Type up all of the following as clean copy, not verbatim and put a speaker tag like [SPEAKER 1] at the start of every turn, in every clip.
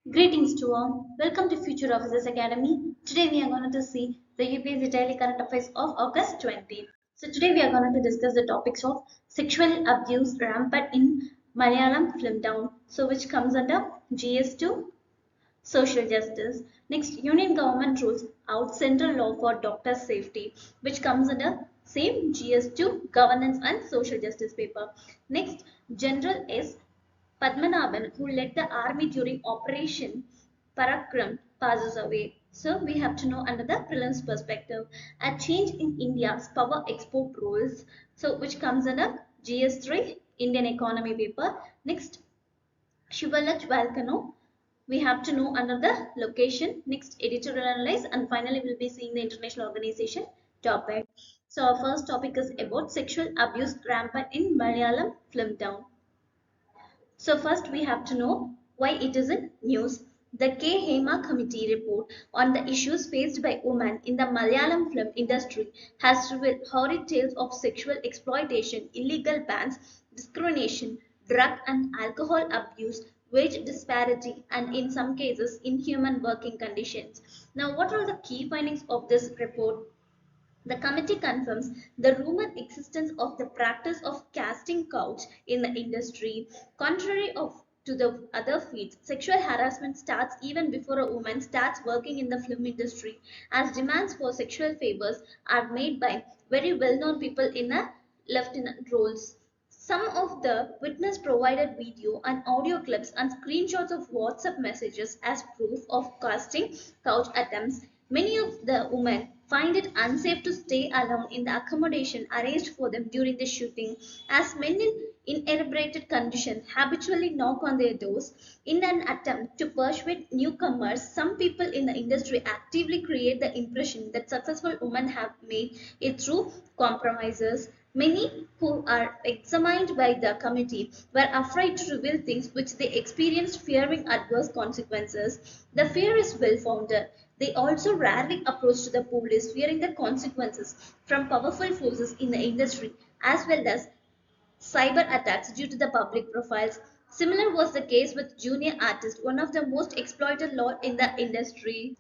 [SPEAKER 1] Greetings to all. Welcome to Future Officers Academy. Today we are going to see the UPSC Daily Current Affairs of August 20. So today we are going to discuss the topics of sexual abuse rampant in Malayalam film town. So which comes under GS2 social justice. Next, union government rules out central law for doctor safety, which comes under same GS2 governance and social justice paper. Next, General S. Padmanabhan, who led the army during Operation Parakram, passes away. So we have to know under the prelims perspective a change in India's power export rules. So which comes under GS3 Indian economy paper. Next, Shivalaj volcano. We have to know under the location. Next, editorial analyze, and finally we'll be seeing the international organization topic. So our first topic is about sexual abuse rampant in Malayalam film town. So first we have to know why it is in news. The K. Hema Committee report on the issues faced by women in the Malayalam film industry has revealed horrid tales of sexual exploitation, illegal bans, discrimination, drug and alcohol abuse, wage disparity, and in some cases, inhuman working conditions. Now, what are the key findings of this report? The committee confirms the rumored existence of the practice of casting couch in the industry. Contrary to the other fields, sexual harassment starts even before a woman starts working in the film industry, as demands for sexual favors are made by very well-known people in the lieutenant roles. Some of the witness provided video and audio clips and screenshots of WhatsApp messages as proof of casting couch attempts. Many of the women find it unsafe to stay alone in the accommodation arranged for them during the shooting, as men in inebriated condition habitually knock on their doors. In an attempt to persuade newcomers, some people in the industry actively create the impression that successful women have made it through compromises. Many who are examined by the committee were afraid to reveal things which they experienced, fearing adverse consequences. The fear is well founded. They also rarely approached the police, fearing the consequences from powerful forces in the industry, as well as cyber attacks due to the public profiles. Similar was the case with junior artist, one of the most exploited lot in the industry.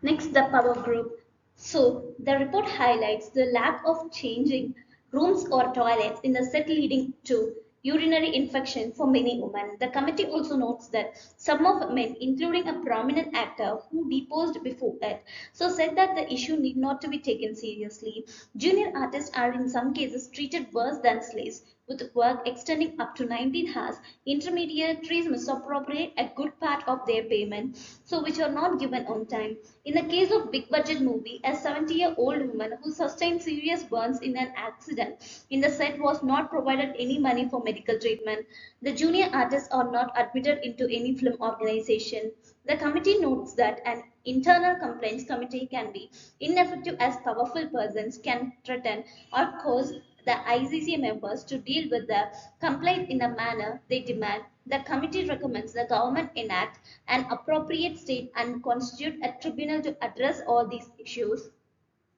[SPEAKER 1] Next, the power group. So, the report highlights the lack of changing rooms or toilets in the set, leading to urinary infection for many women. The committee also notes that some of men, including a prominent actor who deposed before it, so said that the issue need not to be taken seriously. Junior artists are in some cases treated worse than slaves, with work extending up to 19 hours. Intermediaries misappropriate a good part of their payment, so which are not given on time. In the case of big budget movie, a 70-year-old woman who sustained serious burns in an accident in the set was not provided any money for medical treatment. The junior artists are not admitted into any film organization. The committee notes that an internal complaints committee can be ineffective as powerful persons can threaten or cause the ICC members to deal with the complaint in the manner they demand. The committee recommends the government enact an appropriate state and constitute a tribunal to address all these issues.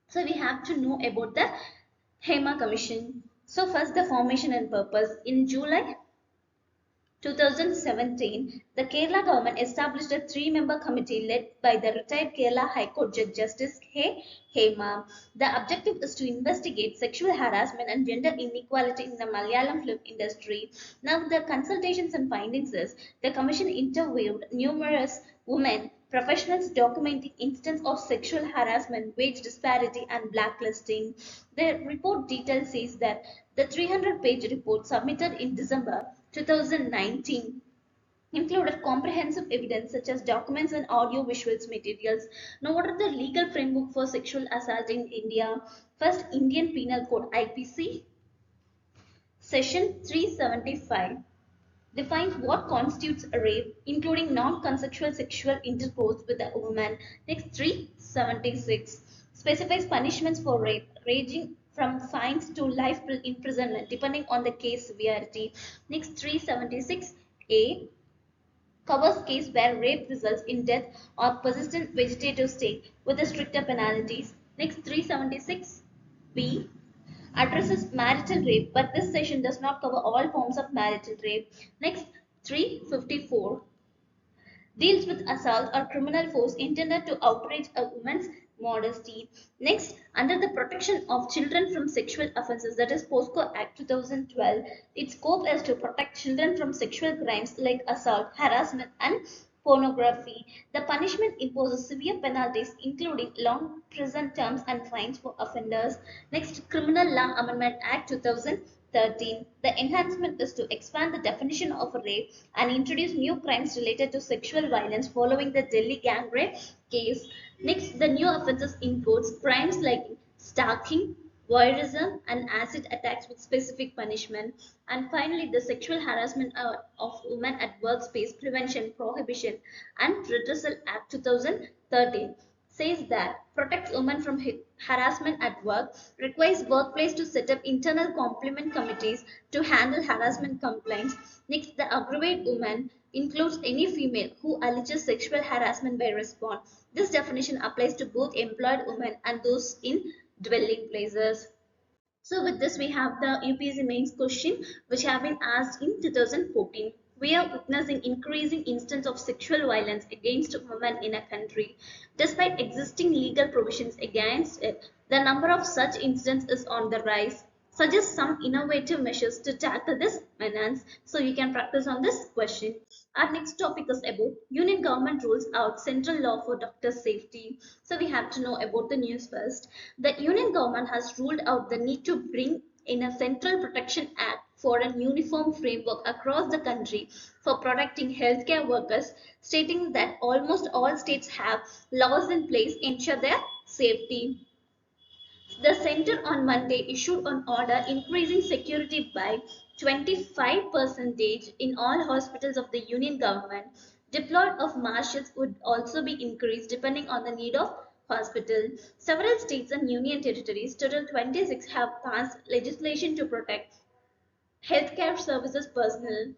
[SPEAKER 1] So we have to know about the HEMA Commission. So first, the formation and purpose. In July 2017, the Kerala government established a three-member committee led by the retired Kerala High Court Judge Justice K. Hema. The objective is to investigate sexual harassment and gender inequality in the Malayalam film industry. Now, the consultations and findings is the commission interviewed numerous women professionals documenting instances of sexual harassment, wage disparity, and blacklisting. The report detail says that the 300-page report submitted in December 2019 included comprehensive evidence such as documents and audio visuals materials. Now, what are the legal framework for sexual assault in India? First, Indian Penal Code IPC Section 375 defines what constitutes a rape, including non-consensual sexual intercourse with a woman. Next, 376 specifies punishments for rape, ranging from fines to life imprisonment, depending on the case severity. Next, 376A covers case where rape results in death or persistent vegetative state with the stricter penalties. Next, 376B addresses marital rape, but this session does not cover all forms of marital rape. Next, 354 deals with assault or criminal force intended to outrage a woman's modesty. Next, under the protection of children from sexual offences, that is POSCO Act 2012, its scope is to protect children from sexual crimes like assault, harassment, and pornography. The punishment imposes severe penalties, including long prison terms and fines for offenders. Next, Criminal Law Amendment Act 2013. The enhancement is to expand the definition of rape and introduce new crimes related to sexual violence following the Delhi gang rape case. Next, the new offences includes crimes like stalking, voyeurism, and acid attacks with specific punishment. And finally, the Sexual Harassment of Women at Workspace Prevention, Prohibition, and Redressal Act 2013 says that protects women from harassment at work, requires workplace to set up internal complement committees to handle harassment complaints. Next, the aggravate woman includes any female who alleges sexual harassment by respond. This definition applies to both employed women and those in dwelling places. So with this, we have the UPSC mains question which have been asked in 2014. We are witnessing increasing instances of sexual violence against women in a country. Despite existing legal provisions against it, the number of such incidents is on the rise. Suggest some innovative measures to tackle this menace. So you can practice on this question. Our next topic is about Union government rules out central law for doctor safety. So we have to know about the news first. The Union government has ruled out the need to bring in a Central Protection Act for an uniform framework across the country for protecting healthcare workers, stating that almost all states have laws in place to ensure their safety. The center on Monday issued an order increasing security by 25% in all hospitals of the union government. Deployment of marshals would also be increased depending on the need of hospital. Several states and union territories, total 26, have passed legislation to protect healthcare services personnel.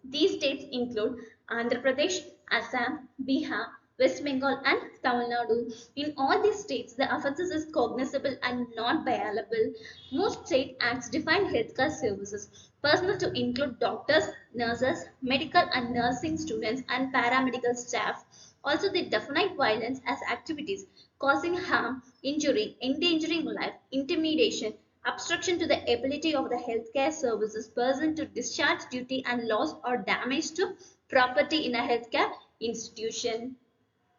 [SPEAKER 1] These states include Andhra Pradesh, Assam, Bihar, West Bengal, and Tamil Nadu. In all these states, the offences is cognizable and not violable. Most state acts define healthcare services. Personnel to include doctors, nurses, medical and nursing students, and paramedical staff. Also, they define violence as activities causing harm, injury, endangering life, intimidation, obstruction to the ability of the healthcare services person to discharge duty, and loss or damage to property in a healthcare institution.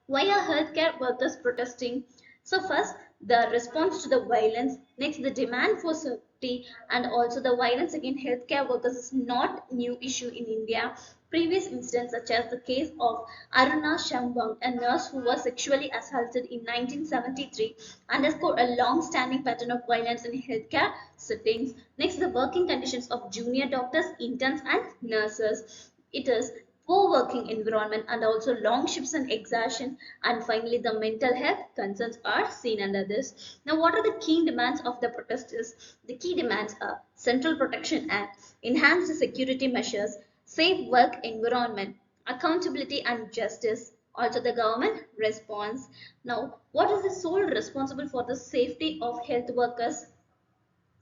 [SPEAKER 1] Why are healthcare workers protesting? So first, the response to the violence. Next, the demand for safety, and also the violence against healthcare workers is not new issue in India. Previous incidents, such as the case of Aruna Shambang, a nurse who was sexually assaulted in 1973, underscore a long-standing pattern of violence in healthcare settings. Next, the working conditions of junior doctors, interns, and nurses. It is poor working environment and also long shifts and exhaustion, and finally the mental health concerns are seen under this. Now what are the key demands of the protesters? The key demands are Central Protection Act, enhanced security measures, safe work environment, accountability and justice, also the government response. Now what is the sole responsible for the safety of health workers?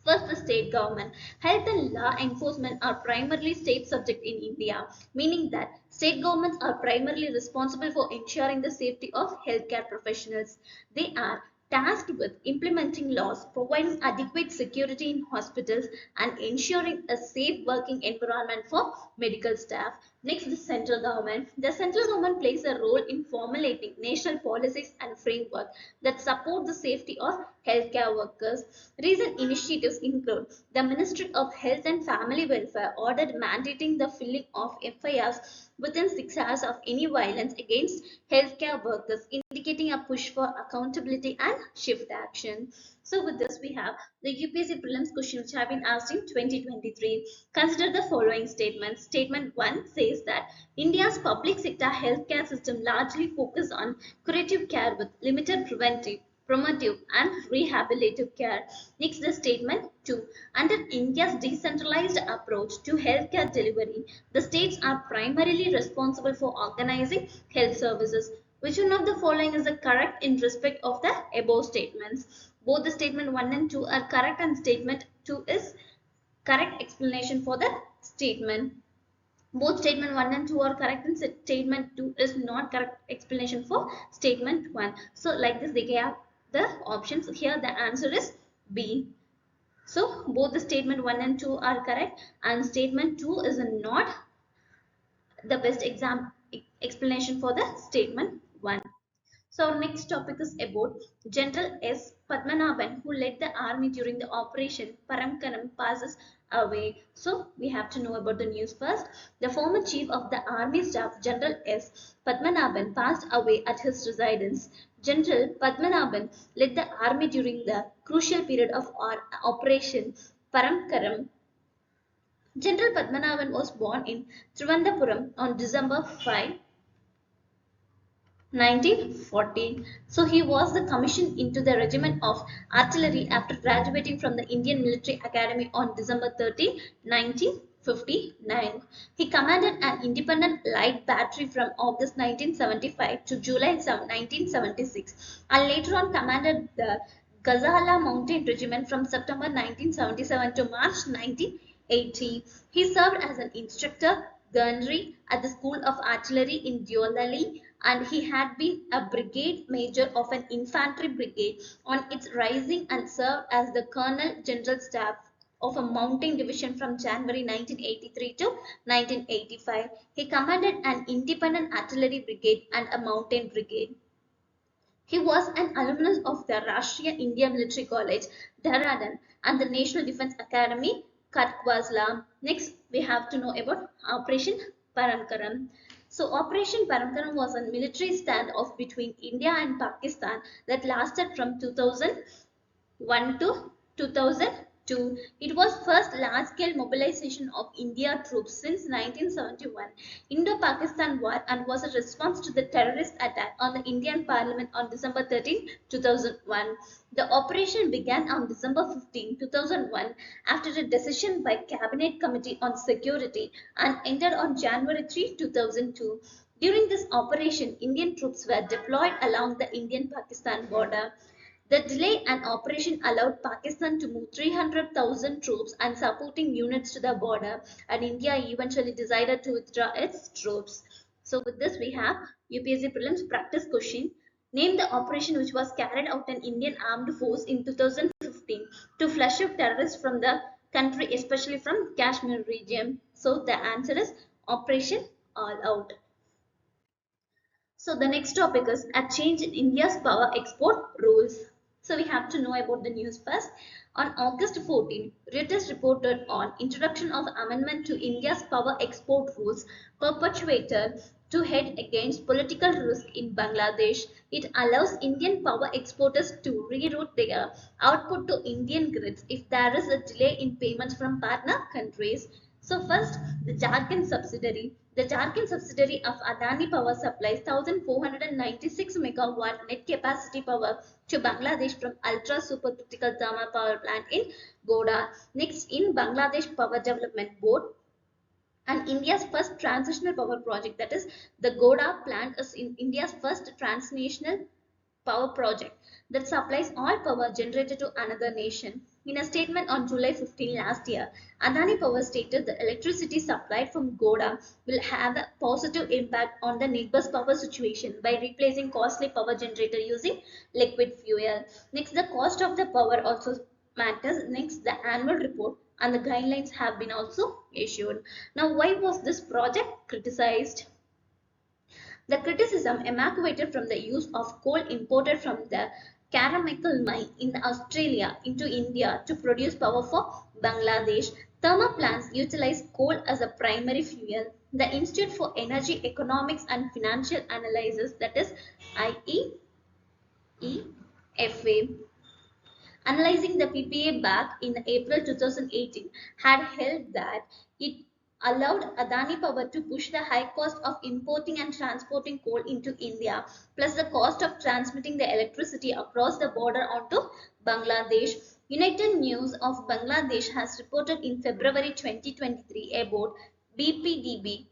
[SPEAKER 1] First, the state government. Health and law enforcement are primarily state subject in India, meaning that state governments are primarily responsible for ensuring the safety of healthcare professionals. They are tasked with implementing laws, providing adequate security in hospitals, and ensuring a safe working environment for medical staff. Next, the central government. The central government plays a role in formulating national policies and framework that support the safety of healthcare workers. Recent initiatives include the Ministry of Health and Family Welfare ordered mandating the filing of FIRs within 6 hours of any violence against healthcare workers, indicating a push for accountability and shift action. So with this, we have the UPSC prelims questions which have been asked in 2023. Consider the following statements. Statement 1 says that India's public sector healthcare system largely focuses on curative care with limited preventive, promotive, and rehabilitative care. Next, the statement 2. Under India's decentralized approach to healthcare delivery, the states are primarily responsible for organizing health services. Which one of the following is the correct in respect of the above statements? Both the statement 1 and 2 are correct, and statement 2 is correct explanation for the statement. Both statement 1 and 2 are correct and statement 2 is not correct explanation for statement 1. So like this they gave the options. Here the answer is B. So both the statement 1 and 2 are correct and statement 2 is not the best explanation for the statement 1. So our next topic is about General S. Padmanabhan, who led the army during the Operation Paramkaram, passes away. So we have to know about the news first. The former chief of the army staff, General S. Padmanabhan, passed away at his residence. General Padmanabhan led the army during the crucial period of Operation Paramkaram. General Padmanabhan was born in Trivandrum on December 5, 1914. So he was the commissioned into the regiment of artillery after graduating from the Indian Military Academy on December 30, 1959. He commanded an independent light battery from August 1975 to July 1976 and later on commanded the Ghazala Mountain Regiment from September 1977 to March 1980. He served as an instructor gunnery at the School of Artillery in Deolali, and he had been a brigade major of an infantry brigade on its rising and served as the colonel general staff of a mountain division from January 1983 to 1985. He commanded an independent artillery brigade and a mountain brigade. He was an alumnus of the Rashtriya India Military College, Dehradun, and the National Defence Academy, Katkwasla. Next, we have to know about Operation Paramkaram. So, Operation Paramkaram was a military standoff between India and Pakistan that lasted from 2001 to 2002. It was first large-scale mobilization of India troops since 1971 Indo-Pakistan War and was a response to the terrorist attack on the Indian Parliament on December 13, 2001. The operation began on December 15, 2001 after a decision by Cabinet Committee on Security and ended on January 3, 2002. During this operation, Indian troops were deployed along the Indian-Pakistan border. The delay and operation allowed Pakistan to move 300,000 troops and supporting units to the border, and India eventually decided to withdraw its troops. So, with this, we have UPSC Prelims practice question. Name the operation which was carried out an Indian armed force in 2015 to flush out terrorists from the country, especially from Kashmir region. So, the answer is Operation All Out. So the next topic is a change in India's power export rules. So we have to know about the news first. On August 14, Reuters reported on introduction of amendment to India's power export rules perpetuated to head against political risk in Bangladesh. It allows Indian power exporters to reroute their output to Indian grids if there is a delay in payments from partner countries. So first, the Jharkhand subsidiary. The Jharkhand subsidiary of Adani Power supplies 1,496 megawatt net capacity power to Bangladesh from ultra supercritical thermal power plant in Goda. Next, in Bangladesh Power Development Board, and India's first transitional power project, that is the Goda plant, is in India's first transnational power project that supplies all power generated to another nation. In a statement on July 15 last year, Adani Power stated the electricity supplied from Goda will have a positive impact on the neighbor's power situation by replacing costly power generator using liquid fuel. Next, the cost of the power also matters. Next, the annual report and the guidelines have been also issued. Now, why was this project criticized? The criticism emanated from the use of coal imported from the Carmichael mine in Australia into India to produce power for Bangladesh. Thermal plants utilize coal as a primary fuel. The Institute for Energy Economics and Financial Analysis, that is IEEFA, analyzing the PPA back in April 2018, had held that it allowed Adani Power to push the high cost of importing and transporting coal into India, plus the cost of transmitting the electricity across the border onto Bangladesh. United News of Bangladesh has reported in February 2023 about BPDB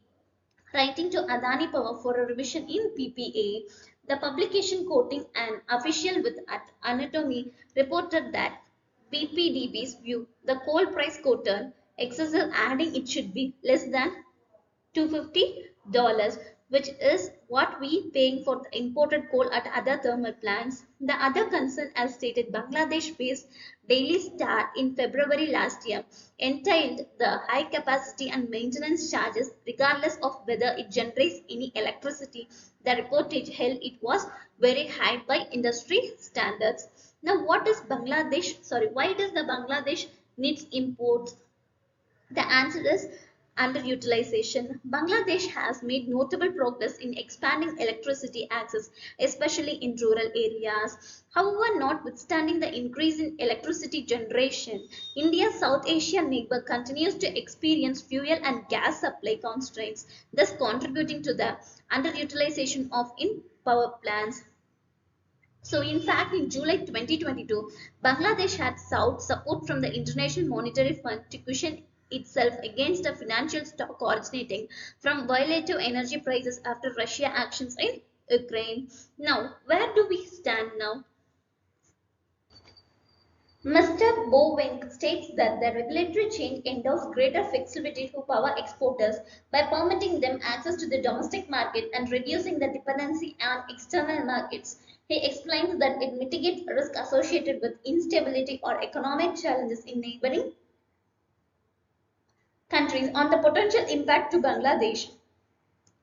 [SPEAKER 1] writing to Adani Power for a revision in PPA. The publication quoting an official with Anatomy reported that BPDB's view the coal price quoted excessive, adding it should be less than $250, which is what we paying for the imported coal at other thermal plants. The other concern, as stated, Bangladesh-based Daily Star in February last year entailed the high capacity and maintenance charges regardless of whether it generates any electricity. The reportage held it was very high by industry standards. Now, what is Bangladesh? Sorry, why does the Bangladesh needs imports? The answer is underutilization. Bangladesh has made notable progress in expanding electricity access, especially in rural areas. However, notwithstanding the increase in electricity generation, India's South Asian neighbor continues to experience fuel and gas supply constraints, thus contributing to the underutilization of in power plants. So, in fact, in July 2022, Bangladesh had sought support from the International Monetary Fund to cushion itself against a financial stock originating from volatile energy prices after Russia actions in Ukraine. Now, where do we stand now? Mr. Bowink states that the regulatory change endows greater flexibility for power exporters by permitting them access to the domestic market and reducing the dependency on external markets. He explains that it mitigates risk associated with instability or economic challenges in neighboring countries on the potential impact to Bangladesh.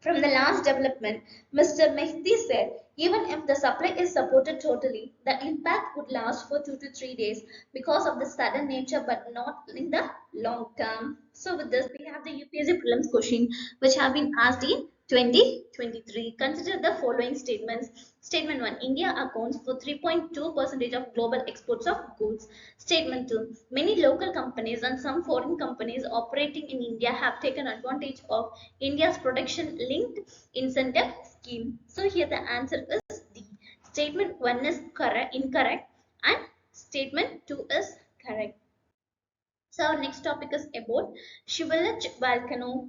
[SPEAKER 1] From the last development, Mr. Mehdi said, even if the supply is supported totally, the impact would last for 2 to 3 days because of the sudden nature but not in the long term. So with this, we have the UPSC prelims question which have been asked in 2023. Consider the following statements. Statement 1. India accounts for 3.2% of global exports of goods. Statement 2. Many local companies and some foreign companies operating in India have taken advantage of India's production linked incentive scheme. So here the answer is D. Statement 1 is incorrect and statement 2 is correct. So our next topic is about Shivalach volcano.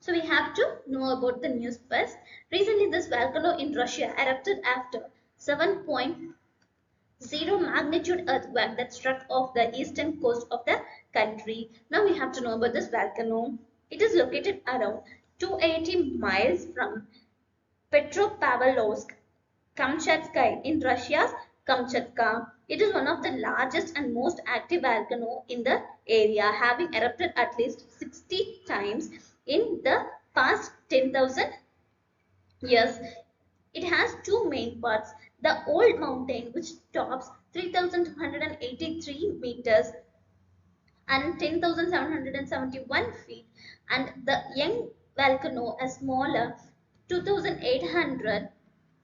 [SPEAKER 1] So we have to know about the news first. Recently, this volcano in Russia erupted after 7.0 magnitude earthquake that struck off the eastern coast of the country. Now we have to know about this volcano. It is located around 280 miles from Petropavlovsk, Kamchatka in Russia's Kamchatka. It is one of the largest and most active volcanoes in the area, having erupted at least 60 times in the past 10,000 years. It has two main parts. The old mountain, which tops 3,283 meters and 10,771 feet, and the young volcano, a smaller 2,800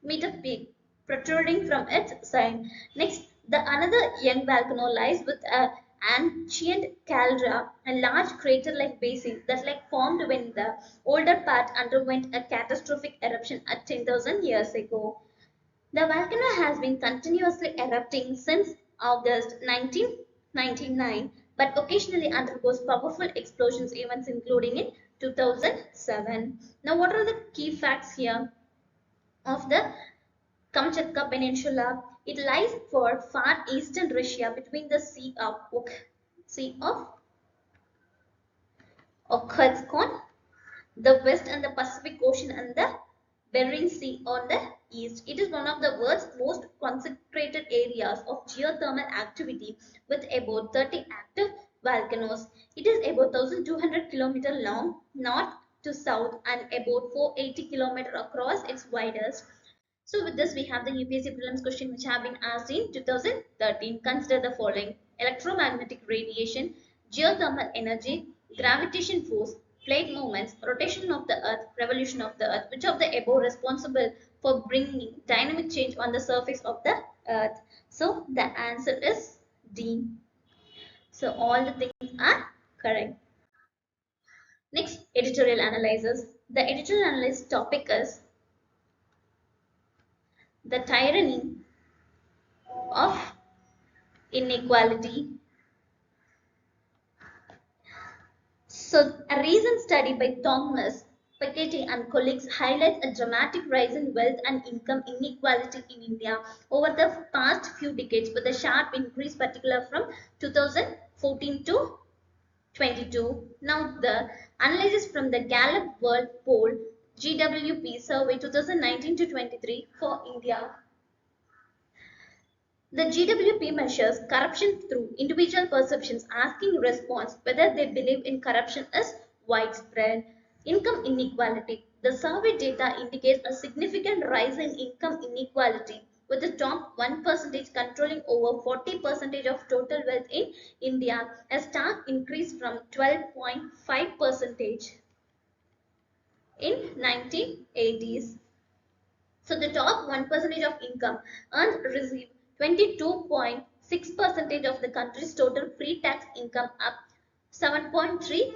[SPEAKER 1] meter peak protruding from its side. Next, the another young volcano lies with a ancient caldera, a large crater-like basin that formed when the older part underwent a catastrophic eruption at 10,000 years ago. The volcano has been continuously erupting since August 1999, but occasionally undergoes powerful explosions events including in 2007. Now, what are the key facts here of the Kamchatka Peninsula? It lies for far eastern Russia between the Sea of Okhotsk on the west and the Pacific Ocean and the Bering Sea on the east. It is one of the world's most concentrated areas of geothermal activity with about 30 active volcanoes. It is about 1,200 km long north to south and about 480 km across its widest. So with this, we have the UPSC prelims question which have been asked in 2013. Consider the following: electromagnetic radiation, geothermal energy, gravitation force, plate movements, rotation of the earth, revolution of the earth. Which of the above responsible for bringing dynamic change on the surface of the earth? So the answer is D. So all the things are correct. Next, editorial analysis. The editorial analysis topic is the tyranny of inequality. So, a recent study by Thomas Piketty and colleagues highlights a dramatic rise in wealth and income inequality in India over the past few decades, with a sharp increase, particularly from 2014 to 22. Now the analysis from the Gallup World Poll GWP survey 2019 to 23 for India. The GWP measures corruption through individual perceptions, asking response whether they believe in corruption is widespread. Income inequality. The survey data indicates a significant rise in income inequality, with the top 1% controlling over 40% of total wealth in India, a stark increase from 12.5% in 1980s. So the top 1% of income earned receive 22.6% of the country's total pre-tax income, up 7.3% in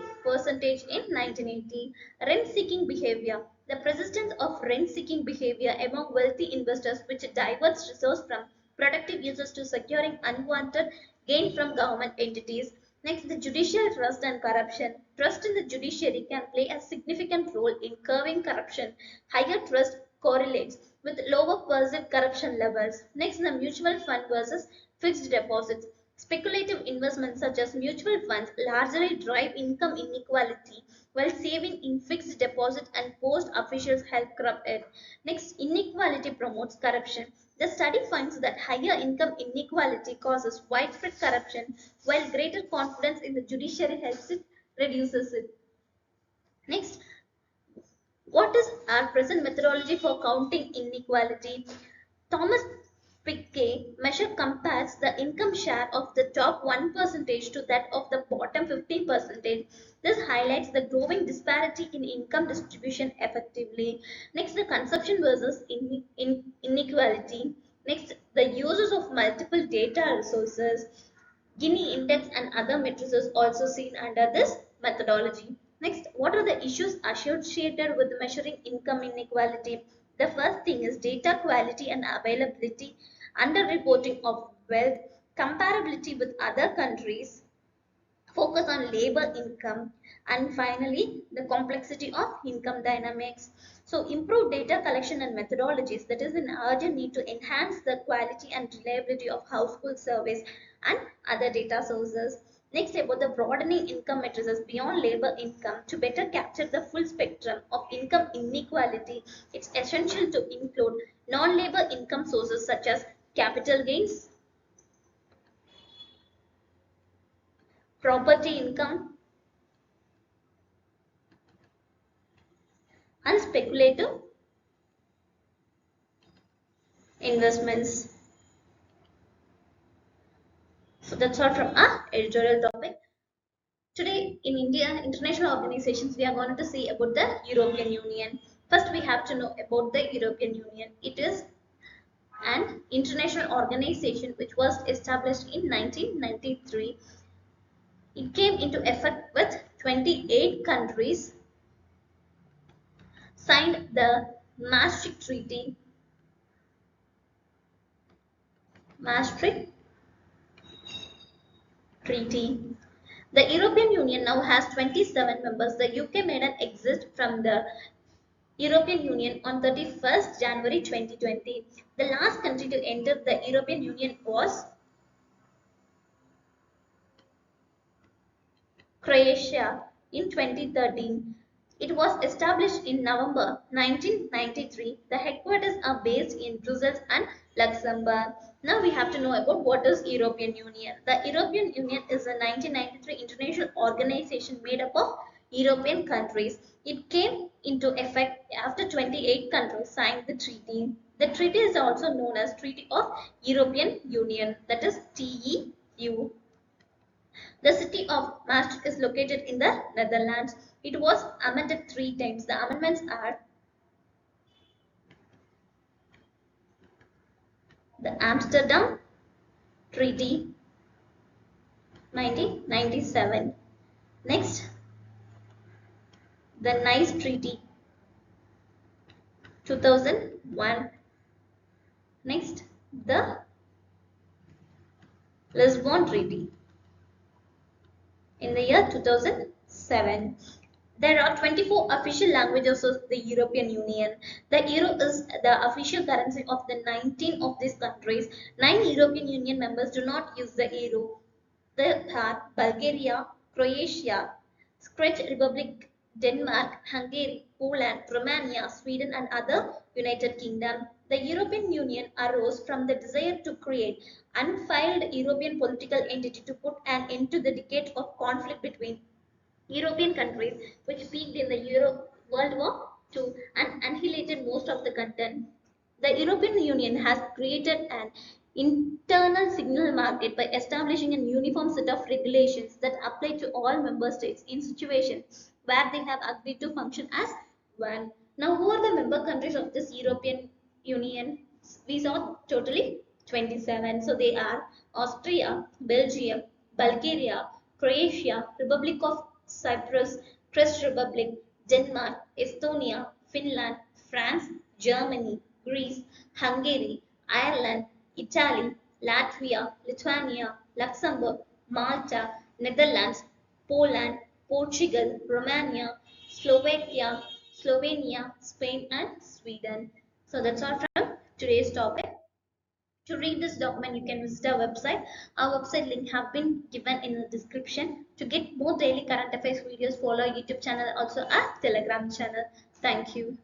[SPEAKER 1] 1980. Rent-seeking behavior. The persistence of rent-seeking behavior among wealthy investors, which diverts resources from productive uses to securing unwanted gain from government entities. Next, the judicial trust and corruption. Trust in the judiciary can play a significant role in curbing corruption. Higher trust correlates with lower perceived corruption levels. Next, the mutual fund versus fixed deposits. Speculative investments such as mutual funds largely drive income inequality, while saving in fixed deposit and post officials help curb it. Next, inequality promotes corruption. The study finds that higher income inequality causes widespread corruption, while greater confidence in the judiciary helps it reduces it. Next, what is our present methodology for counting inequality? Thomas Piketty measure compares the income share of the top 1% to that of the bottom 15%. This highlights the growing disparity in income distribution effectively. Next, the consumption versus inequality. Next, the uses of multiple data resources. Gini index and other matrices also seen under this methodology. Next, what are the issues associated with measuring income inequality? The first thing is data quality and availability, underreporting of wealth, comparability with other countries, focus on labor income, and finally the complexity of income dynamics. So improve data collection and methodologies, that is an urgent need to enhance the quality and reliability of household surveys and other data sources. Next, about the broadening income matrices beyond labor income to better capture the full spectrum of income inequality, it's essential to include non-labor income sources such as capital gains, property income, and speculative investments. So that's all from our editorial topic. Today in India, international organizations, we are going to see about the European Union. First, we have to know about the European Union. It is an international organization which was established in 1993. It came into effect with 28 countries signed the Maastricht Treaty. Maastricht Treaty. The European Union now has 27 members. The UK made an exit from the European Union on 31st January 2020. The last country to enter the European Union was Croatia in 2013. It was established in November 1993. The headquarters are based in Brussels and Luxembourg. Now we have to know about what is European Union. The European Union is a 1993 international organization made up of European countries. It came into effect after 28 countries signed the treaty. The treaty is also known as Treaty of European Union, that is TEU. The city of Maastricht is located in the Netherlands. It was amended 3 times. The amendments are the Amsterdam Treaty 1997. Next, the Nice Treaty 2001. Next, the Lisbon Treaty in the year 2007. There are 24 official languages of the European Union. The euro is the official currency of the 19 of these countries. 9 European Union members do not use the euro. They are Bulgaria, Croatia, Czech Republic, Denmark, Hungary, Poland, Romania, Sweden, and other United Kingdom. The European Union arose from the desire to create unfiled European political entity to put an end to the decade of conflict between European countries, which peaked in the World War II and annihilated most of the content. The European Union has created an internal signal market by establishing a uniform set of regulations that apply to all member states in situations where they have agreed to function as one. Now, who are the member countries of this European Union? We saw totally 27. So they are Austria, Belgium, Bulgaria, Croatia, Republic of Cyprus, Czech Republic, Denmark, Estonia, Finland, France, Germany, Greece, Hungary, Ireland, Italy, Latvia, Lithuania, Luxembourg, Malta, Netherlands, Poland, Portugal, Romania, Slovakia, Slovenia, Spain, and Sweden. So that's all from today's topic. To read this document, you can visit our website. Our website link have been given in the description. To get more daily current affairs videos, follow our YouTube channel, also our Telegram channel. Thank you.